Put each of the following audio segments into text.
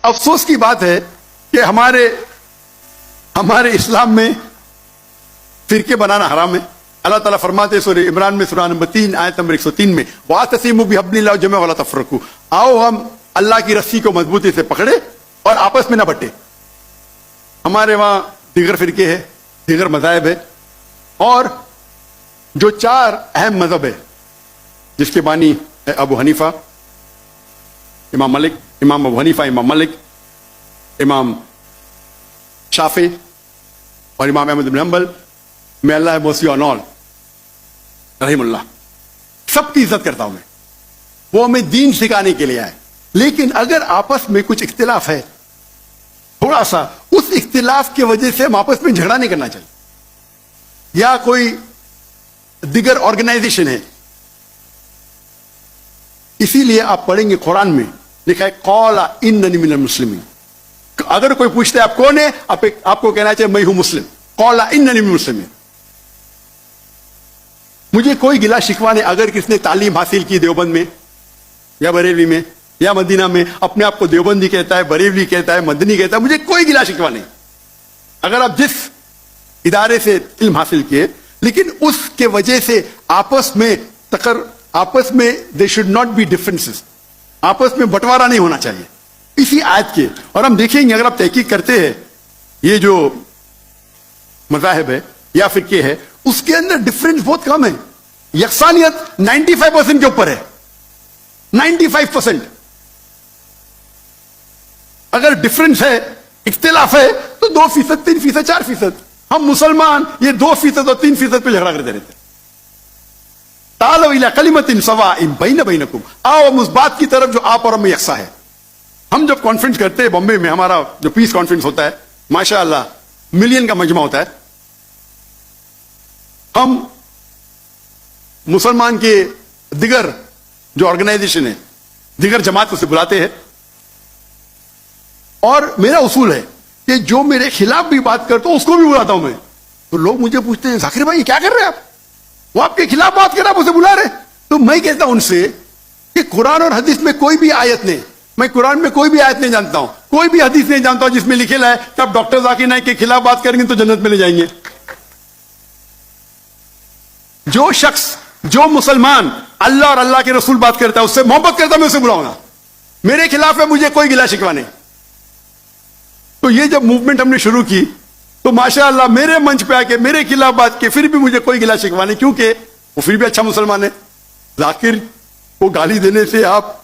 افسوس کی بات ہے کہ ہمارے اسلام میں فرقے بنانا حرام ہے. اللہ تعالیٰ فرماتے ہیں سورہ عمران میں سورہ نمبر 3 آیت نمبر 103 میں وَاعْتَصِمُوا بِحَبْلِ اللَّهِ جَمِيعًا وَلَا تَفَرَّقُوا. آؤ ہم اللہ کی رسی کو مضبوطی سے پکڑے اور آپس میں نہ بٹے. ہمارے وہاں دیگر فرقے ہیں, دیگر مذاہب ہے, اور جو 4 اہم مذہب ہے جس کے بانی ہے ابو حنیفہ, امام مالک, امام ابو حنیفہ, امام مالک, امام شافعی اور امام احمد بن حنبل, میں اللہ موسی آل رحم اللہ, سب کی عزت کرتا ہوں میں. وہ ہمیں دین سکھانے کے لیے آئے. لیکن اگر آپس میں کچھ اختلاف ہے تھوڑا سا, اس اختلاف کی وجہ سے ہم آپس میں جھگڑا نہیں کرنا چاہیے. یا کوئی دیگر آرگنائزیشن ہے, اسی لیے آپ پڑھیں گے قرآن میں لکھا ہے قال اننی من المسلمین. اگر کوئی پوچھتا ہے آپ کون ہے, آپ کو کہنا چاہیے میں ہوں مسلم. قال اننی من المسلمین. مجھے کوئی گلا شکوہ نہیں اگر کس نے تعلیم حاصل کی دیوبند میں یا بریلوی میں یا مدینہ میں, اپنے آپ کو دیوبندی کہتا ہے, بریلوی کہتا ہے, مدنی کہتا ہے, مجھے کوئی گلا شکوہ نہیں اگر آپ جس ادارے سے علم حاصل کیے. لیکن اس کے وجہ سے آپس میں they should not be differences, آپس میں بٹوارا نہیں ہونا چاہیے اسی آیت کے. اور ہم دیکھیں گے اگر آپ تحقیق کرتے ہیں یہ جو مذاہب ہے یا فرقے ہے اس کے اندر ڈفرینس بہت کم ہے. یکسانیت 95% کے اوپر ہے, 95%. اگر ڈفرینس ہے, اختلاف ہے, تو 2%, 3%, 4%. ہم مسلمان یہ 2% اور 3% پہ جھگڑا کرتے رہتے. تعالوا الی کلمۃ سواء بین بینکم, آؤ ہم اس بات کی طرف جو آپ اور ہم میں یکساں ہے. ہم جب کانفرنس کرتے ہیں بمبے میں, ہمارا جو پیس کانفرنس ہوتا ہے ماشاء اللہ ملین کا مجمع ہوتا ہے, ہم مسلمان کے دیگر جو آرگنائزیشن ہے دیگر جماعتوں سے بلاتے ہیں, اور میرا اصول ہے کہ جو میرے خلاف بھی بات کرتا ہوں اس کو بھی بلاتا ہوں میں. تو لوگ مجھے پوچھتے ہیں ذاکر بھائی کیا کر رہے ہیں آپ, وہ آپ کے خلاف بات کر رہے آپ اسے بلا رہے. تو میں کہتا ہوں ان سے کہ قرآن اور حدیث میں کوئی بھی آیت نہیں, میں قرآن میں کوئی بھی آیت نہیں جانتا ہوں, کوئی بھی حدیث نہیں جانتا ہوں جس میں لکھے ہے کہ آپ ڈاکٹر ذاکر نائک کے خلاف بات کریں گے تو جنت میں لے جائیں گے. جو شخص, جو مسلمان اللہ اور اللہ کے رسول بات کرتا ہے, اس سے محبت کرتا ہے, میں اسے بلاؤں گا. میرے خلاف ہے مجھے کوئی گلا شکوہ نہیں. تو یہ جب موومنٹ ہم نے شروع کی تو ماشاءاللہ میرے منچ پہ آ کے میرے خلاف بات کی, پھر بھی مجھے کوئی گلا شکوہ نہیں, کیونکہ وہ پھر بھی اچھا مسلمان ہے. ذاکر کو گالی دینے سے آپ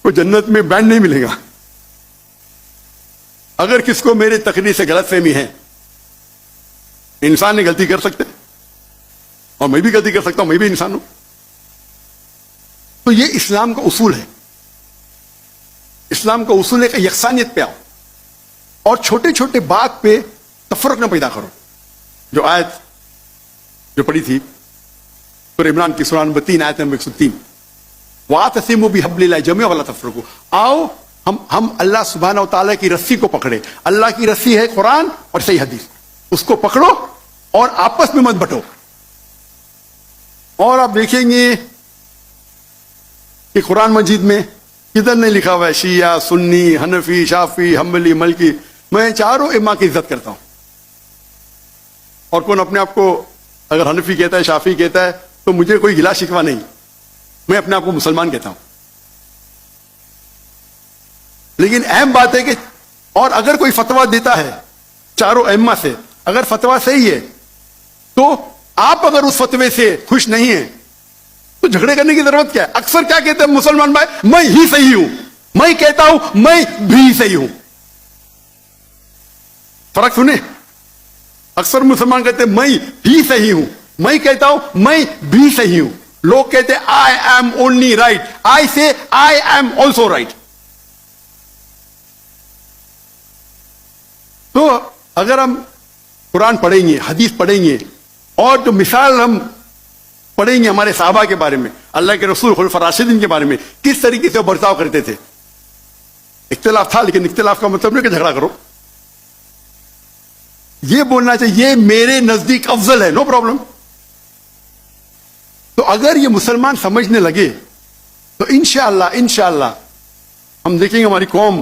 کو جنت میں بینڈ نہیں ملے گا. اگر کس کو میرے تقریر سے غلط فہمی ہے, انسان نے غلطی کر سکتے اور میں بھی غلطی کر سکتا ہوں, میں بھی انسان ہوں. تو یہ اسلام کا اصول ہے. اسلام کا اصول ہے کہ یکسانیت پہ آؤ اور چھوٹے چھوٹے بات پہ تفرق نہ پیدا کرو. جو آیت جو پڑھی تھی سورہ عمران کی سورہ نمبر 3 آیت نمبر 103 وَاعْتَصِمُوا بِحَبْلِ اللَّهِ جَمِيعًا وَلَا تَفَرَّقُوا. آؤ ہم اللہ سبحانہ و تعالیٰ کی رسی کو پکڑے. اللہ کی رسی ہے قرآن اور صحیح حدیث, اس کو پکڑو اور آپس میں مت بٹو. اور آپ دیکھیں گے کہ قرآن مجید میں کدھر نہیں لکھا ہوا ہے شیعہ, سنی, حنفی, شافعی, حنبلی, ملکی. میں چاروں ائمہ کی عزت کرتا ہوں. اور کون اپنے آپ کو اگر حنفی کہتا ہے, شافعی کہتا ہے, تو مجھے کوئی گلا شکوہ نہیں, میں اپنے آپ کو مسلمان کہتا ہوں. لیکن اہم بات ہے کہ اور اگر کوئی فتویٰ دیتا ہے چاروں ائمہ سے, اگر فتویٰ صحیح ہے تو آپ اگر اس فتوے سے خوش نہیں ہیں تو جھگڑے کرنے کی ضرورت کیا ہے. اکثر کیا کہتے ہیں مسلمان بھائی, میں ہی صحیح ہوں, میں کہتا ہوں میں بھی صحیح ہوں. فرق سنیں, اکثر مسلمان کہتے ہیں میں ہی صحیح ہوں, میں کہتا ہوں میں بھی صحیح ہوں. لوگ کہتے ہیں آئی ایم اونلی رائٹ, آئی سے آئی ایم آلسو رائٹ. تو اگر ہم قرآن پڑھیں گے, حدیث پڑھیں گے, اور جو مثال ہم پڑھیں گے ہمارے صحابہ کے بارے میں, اللہ کے رسول خلفاء راشدین کے بارے میں, کس طریقے سے وہ برتاؤ کرتے تھے. اختلاف تھا لیکن اختلاف کا مطلب نہیں کہ جھگڑا کرو. یہ بولنا چاہیے یہ میرے نزدیک افضل ہے, نو پرابلم. تو اگر یہ مسلمان سمجھنے لگے تو انشاءاللہ ہم دیکھیں گے ہماری قوم